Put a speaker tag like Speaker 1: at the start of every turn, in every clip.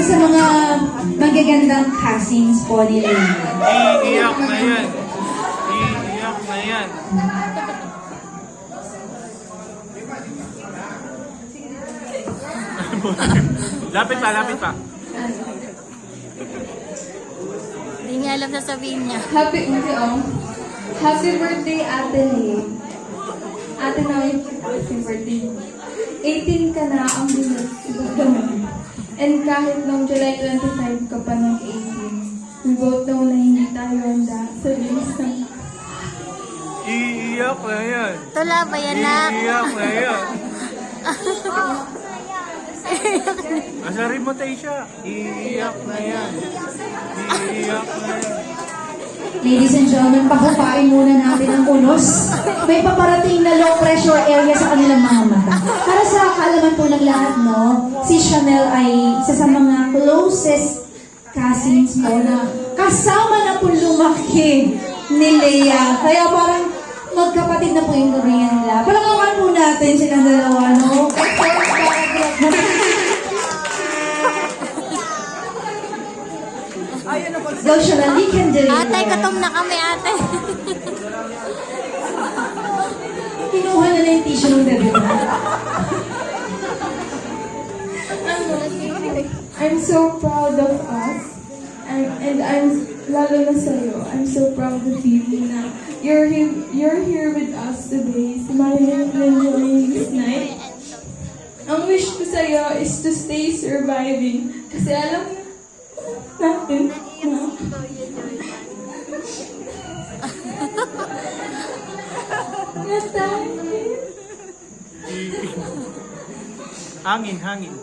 Speaker 1: isa sa mga magagandang cousins po ni Leia.
Speaker 2: Iiyak na yan. Iiyak na yan. Lapit pa, lapit pa.
Speaker 3: Hindi niya alam sasabihin niya.
Speaker 4: Happy birthday, Ate Lee. Ate Noy, happy birthday. 18 ka na ang binigay. And kahit noong July 25 ka pa ng 18, we both know na hindi tayo handa sa release ng...
Speaker 2: Iiyak na yan.
Speaker 3: Tula ba yan, nak?
Speaker 2: Iiyak na yan. Asarin mo tayo siya. Iiyak na yan. Iiyak na yan.
Speaker 1: Ladies and gentlemen, pakupain muna natin ang unos. May paparating na low pressure area sa kanilang mga mata. Para sa kaalaman po ng lahat, no, si Chanel ay isa sa mga closest cousins po na kasama na po lumaki ni Leia. Kaya parang magkapatid na po yung Korean nila. Palakakan po natin silang dalawa, no? Go, Chanel, you can deliver.
Speaker 3: Ate, gutom na kami, ate.
Speaker 1: Kinuha na yung tissue ng bebe mo.
Speaker 4: I'm so proud of us. And I'm, lalo na sa'yo, I'm so proud of you na you're here with us today, smiling and enjoying this night. Ang wish ko sa'yo is to stay surviving. Kasi alam natin na
Speaker 2: Hangin, hangin.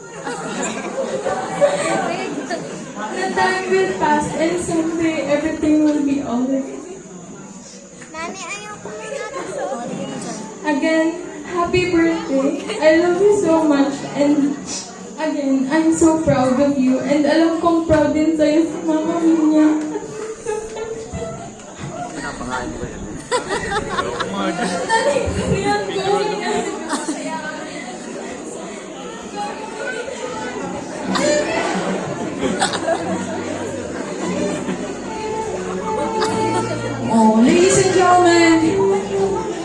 Speaker 4: the time will pass and someday everything will be over.
Speaker 3: Nani, ayaw ko na.
Speaker 4: Again, happy birthday. I love you so much and again, I'm so proud of you and alam kong proud din sa'yo si Mama niya.
Speaker 1: Oh, ladies and gentlemen,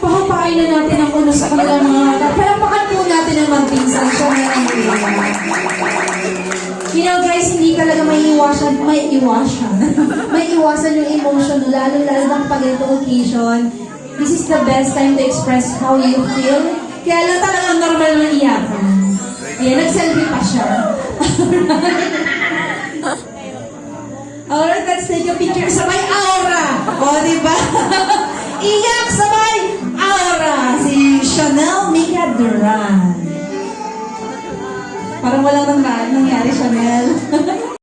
Speaker 1: pahapain na natin ang unos sa kanilang mga mata. Palapakan po natin ang magpinsan siya na ang Leia. You know guys, hindi talaga may iwasan yung emotion, lalo-lalo ng pag-ito occasion. This is the best time to express how you feel. Kaya lang talagang normal na iyakan. Ayan, nag-selfie pa siya. Alright, let's take a picture. Sabay aura! O, diba? Iyak sabay aura! Si Chanel Mika Duran. Parang walang nangyari, Chanel.